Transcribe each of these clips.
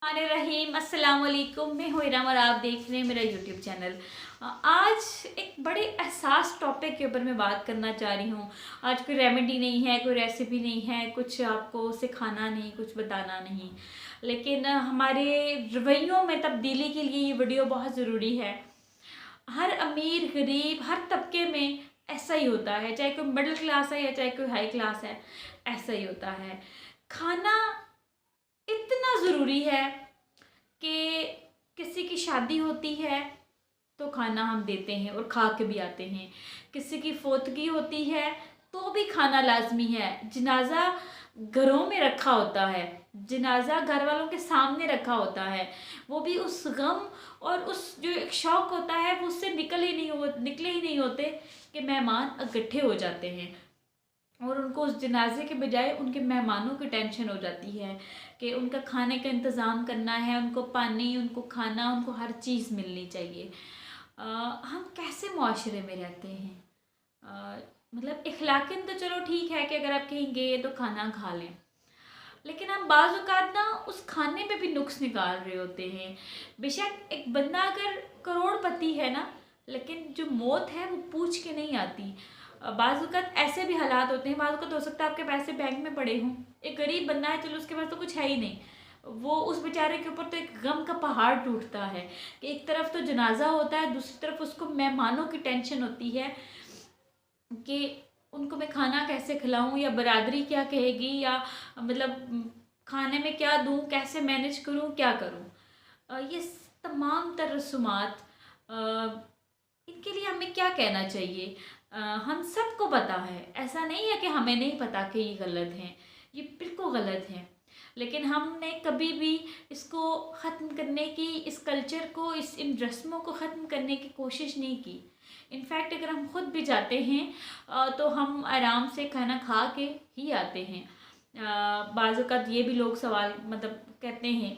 रहीम अस्सलाम वालेकुम। मैं हूँ इरम और आप देख रहे हैं मेरा यूट्यूब चैनल। आज एक बड़े एहसास टॉपिक के ऊपर मैं बात करना चाह रही हूँ। आज कोई रेमेडी नहीं है, कोई रेसिपी नहीं है, कुछ आपको सिखाना नहीं, कुछ बताना नहीं, लेकिन हमारे रवैयों में तब्दीली के लिए ये वीडियो बहुत ज़रूरी है। हर अमीर गरीब हर तबके में ऐसा ही होता है, चाहे कोई मिडिल क्लास है या चाहे कोई हाई क्लास है, ऐसा ही होता है। खाना इतना ज़रूरी है कि किसी की शादी होती है तो खाना हम देते हैं और खा के भी आते हैं। किसी की फोतगी होती है तो भी खाना लाजमी है। जनाजा घरों में रखा होता है, जनाजा घर वालों के सामने रखा होता है, वो भी उस गम और उस जो एक शौक होता है वो उससे निकले ही नहीं होते कि मेहमान इकट्ठे हो जाते हैं और उनको उस जनाजे के बजाय उनके मेहमानों की टेंशन हो जाती है कि उनका खाने का इंतज़ाम करना है, उनको पानी, उनको खाना, उनको हर चीज़ मिलनी चाहिए। हम कैसे मुआशरे में रहते हैं? मतलब इखलाक़न तो चलो ठीक है कि अगर आप कहीं गए तो खाना खा लें, लेकिन हम बाज़ औक़ात ना उस खाने में भी नुक्स निकाल रहे होते हैं। बेशक एक बंदा अगर करोड़पति है ना, लेकिन जो मौत है वो पूछ के नहीं आती। बाज़ औक़ात ऐसे भी हालात होते हैं, बाज़ औक़ात हो सकता है आपके पैसे बैंक में पड़े हों, एक गरीब बंदा है, चलो उसके पास तो कुछ है ही नहीं, वो उस बेचारे के ऊपर तो एक गम का पहाड़ टूटता है कि एक तरफ तो जनाजा होता है, दूसरी तरफ उसको मेहमानों की टेंशन होती है कि उनको मैं खाना कैसे खिलाऊं, या बरादरी क्या कहेगी, या मतलब खाने में क्या दूं, कैसे मैनेज करूं, क्या करूं। ये तमाम तर रसूमात, इनके लिए हमें क्या कहना चाहिए? हम सबको पता है, ऐसा नहीं है कि हमें नहीं पता कि ये गलत है, ये बिल्कुल गलत है, लेकिन हमने कभी भी इसको ख़त्म करने की, इस कल्चर को, इन रस्मों को ख़त्म करने की कोशिश नहीं की। इनफैक्ट अगर हम खुद भी जाते हैं तो हम आराम से खाना खा के ही आते हैं। बाज़ औक़ात ये भी लोग सवाल मतलब कहते हैं,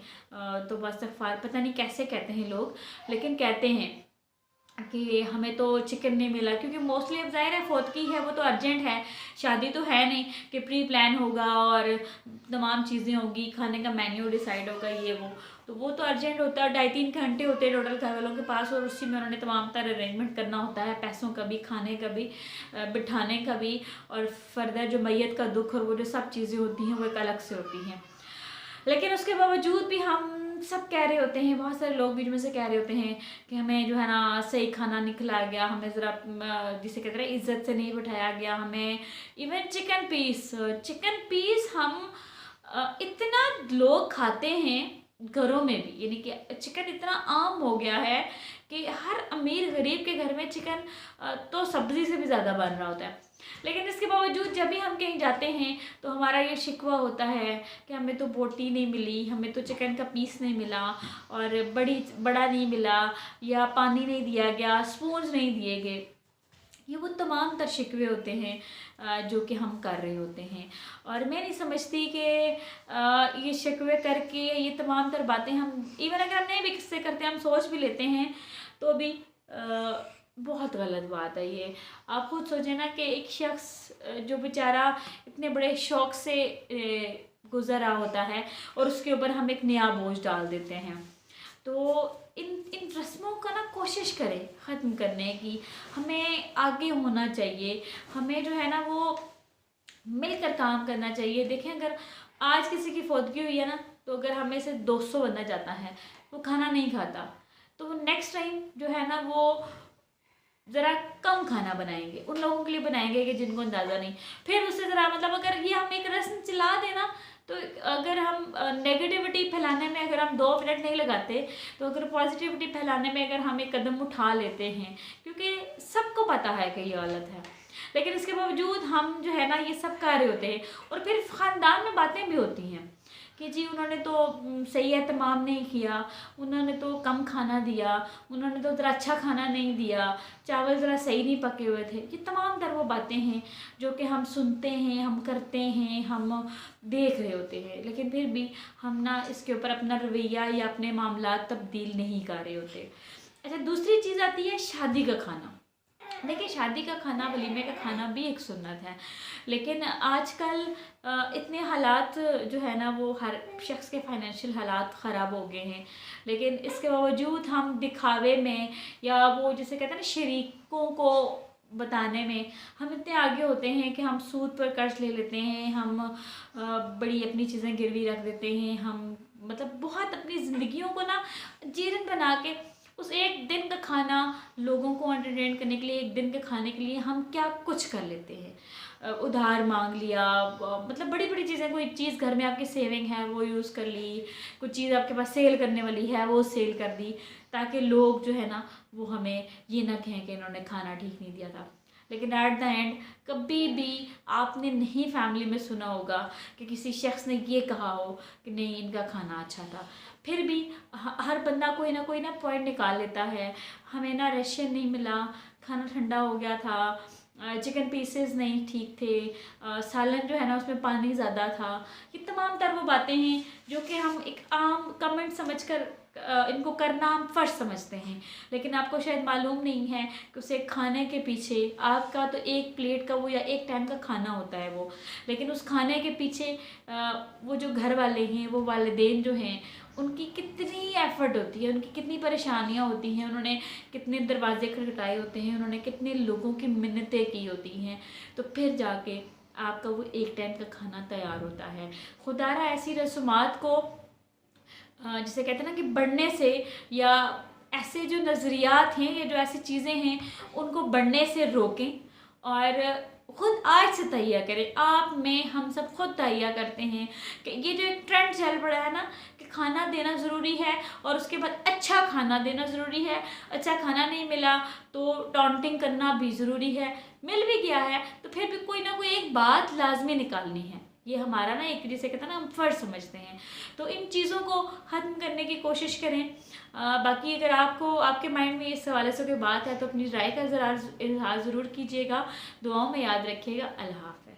तो बस पता नहीं कैसे कहते हैं लोग, लेकिन कहते हैं कि हमें तो चिकन नहीं मिला, क्योंकि मोस्टली अब ज़ाहिर है फौतगी है, वो तो अर्जेंट है, शादी तो है नहीं कि प्री प्लान होगा और तमाम चीज़ें होगी, खाने का मेन्यू डिसाइड होगा, ये वो तो अर्जेंट होता है। 2.5-3 घंटे होते हैं टोटल घर वालों के पास, और उसी में उन्होंने तमाम तरह अरेंजमेंट करना होता है, पैसों का भी, खाने का भी, बिठाने का भी, और फर्दर जो मैयत का दुख और वो जो सब चीज़ें होती हैं वो एक अलग से होती हैं। लेकिन उसके बावजूद भी हम सब कह रहे होते हैं, बहुत सारे लोग बीच में से कह रहे होते हैं कि हमें जो है ना सही खाना नहीं खिलाया गया, हमें ज़रा जिसे कहते हैं इज़्ज़त से नहीं बिठाया गया, हमें इवन चिकन पीस हम इतना लोग खाते हैं घरों में भी, यानी कि चिकन इतना आम हो गया है कि हर अमीर गरीब के घर में चिकन तो सब्ज़ी से भी ज़्यादा बन रहा होता है। लेकिन इसके बावजूद जब भी हम कहीं जाते हैं तो हमारा ये शिकवा होता है कि हमें तो बोटी नहीं मिली, हमें तो चिकन का पीस नहीं मिला, और बड़ा नहीं मिला, या पानी नहीं दिया गया, स्पून्स नहीं दिए गए। ये वो तमाम तर शिकवे होते हैं जो कि हम कर रहे होते हैं, और मैं नहीं समझती कि ये शिकवे करके ये तमाम तर बातें हम इवन अगर हम नहीं भी किससे करते, हम सोच भी लेते हैं तो भी बहुत गलत बात है ये। आप खुद सोचें ना कि एक शख्स जो बेचारा इतने बड़े शौक़ से गुज़र रहा होता है और उसके ऊपर हम एक नया बोझ डाल देते हैं। तो इन रस्मों का ना कोशिश करें ख़त्म करने की। हमें आगे होना चाहिए, हमें जो है ना वो मिलकर काम करना चाहिए। देखें, अगर आज किसी की फौतगी हुई है ना, तो अगर हमें से 200 बंदा जाता है, वो खाना नहीं खाता, तो वो नेक्स्ट टाइम जो है ना वो ज़रा कम खाना बनाएंगे, उन लोगों के लिए बनाएंगे कि जिनको अंदाज़ा नहीं। फिर उससे ज़रा मतलब अगर ये हम एक रस्म चला देना, तो अगर हम नेगेटिविटी फैलाने में अगर हम 2 मिनट नहीं लगाते, तो अगर पॉजिटिविटी फैलाने में अगर हम एक कदम उठा लेते हैं, क्योंकि सबको पता है कि ये गलत है, लेकिन इसके बावजूद हम जो है ना ये सब कर रहे होते हैं। और फिर ख़ानदान में बातें भी होती हैं कि जी उन्होंने तो सही एहतमाम नहीं किया, उन्होंने तो कम खाना दिया, उन्होंने तो ज़रा अच्छा खाना नहीं दिया, चावल ज़रा सही नहीं पके हुए थे। ये तमाम तर वो बातें हैं जो कि हम सुनते हैं, हम करते हैं, हम देख रहे होते हैं, लेकिन फिर भी हम ना इसके ऊपर अपना रवैया या अपने मामलात तब्दील नहीं कर रहे होते। अच्छा, दूसरी चीज़ आती है शादी का खाना। देखिए, शादी का खाना, वलीमे का खाना भी एक सुन्नत है, लेकिन आजकल इतने हालात जो है ना, वो हर शख्स के फाइनेंशियल हालात ख़राब हो गए हैं, लेकिन इसके बावजूद हम दिखावे में, या वो जिसे कहते हैं ना शरीकों को बताने में, हम इतने आगे होते हैं कि हम सूद पर कर्ज ले लेते हैं, हम बड़ी अपनी चीज़ें गिरवी रख देते हैं, हम मतलब बहुत अपनी ज़िंदगियों को ना जीर्ण बना के उस एक दिन का खाना, लोगों को एंटरटेन करने के लिए, एक दिन के खाने के लिए हम क्या कुछ कर लेते हैं। उधार मांग लिया, मतलब बड़ी बड़ी चीज़ें, कोई चीज़ घर में आपकी सेविंग है वो यूज़ कर ली, कुछ चीज़ आपके पास सेल करने वाली है वो सेल कर दी, ताकि लोग जो है ना वो हमें ये ना कहें कि इन्होंने खाना ठीक नहीं दिया था। लेकिन एट द एंड कभी भी आपने नहीं फैमिली में सुना होगा कि किसी शख्स ने ये कहा हो कि नहीं इनका खाना अच्छा था। फिर भी हर बंदा कोई ना पॉइंट निकाल लेता है, हमें ना रेशन नहीं मिला, खाना ठंडा हो गया था, चिकन पीसेस नहीं ठीक थे, सालन जो है ना उसमें पानी ज़्यादा था। ये तमाम तर वो बातें हैं जो कि हम एक आम कमेंट समझकर इनको करना हम फ़र्ज समझते हैं, लेकिन आपको शायद मालूम नहीं है कि उसे खाने के पीछे, आपका तो एक प्लेट का वो या एक टाइम का खाना होता है वो, लेकिन उस खाने के पीछे वो जो घर वाले हैं, वो वालिदैन जो हैं, उनकी कितनी एफ़र्ट होती है, उनकी कितनी परेशानियाँ होती हैं, उन्होंने कितने दरवाजे खटखटाए होते हैं, उन्होंने कितने लोगों की मिन्नतें की होती हैं, तो फिर जाके आपका वो एक टाइम का खाना तैयार होता है। खुदारा ऐसी रस्मात को जिसे कहते हैं ना कि बढ़ने से, या ऐसे जो नज़रियात हैं या जो ऐसी चीज़ें हैं उनको बढ़ने से रोकें, और ख़ुद आज से तहिया करें। आप में हम सब खुद तहिया करते हैं कि ये जो एक ट्रेंड चल पड़ा है ना कि खाना देना ज़रूरी है और उसके बाद अच्छा खाना देना ज़रूरी है, अच्छा खाना नहीं मिला तो टॉन्टिंग करना भी ज़रूरी है, मिल भी गया है तो फिर भी कोई ना कोई एक बात लाजमी निकालनी है। ये हमारा ना एक, जिसे कहते हैं ना, हम फ़र्ज समझते हैं। तो इन चीज़ों को ख़त्म करने की कोशिश करें। बाकी अगर आपको, आपके माइंड में इस हवाले से कोई बात है तो अपनी राय का ज़रा इज़हार ज़रूर कीजिएगा। दुआओं में याद रखिएगा। अल्लाह हाफ़िज़।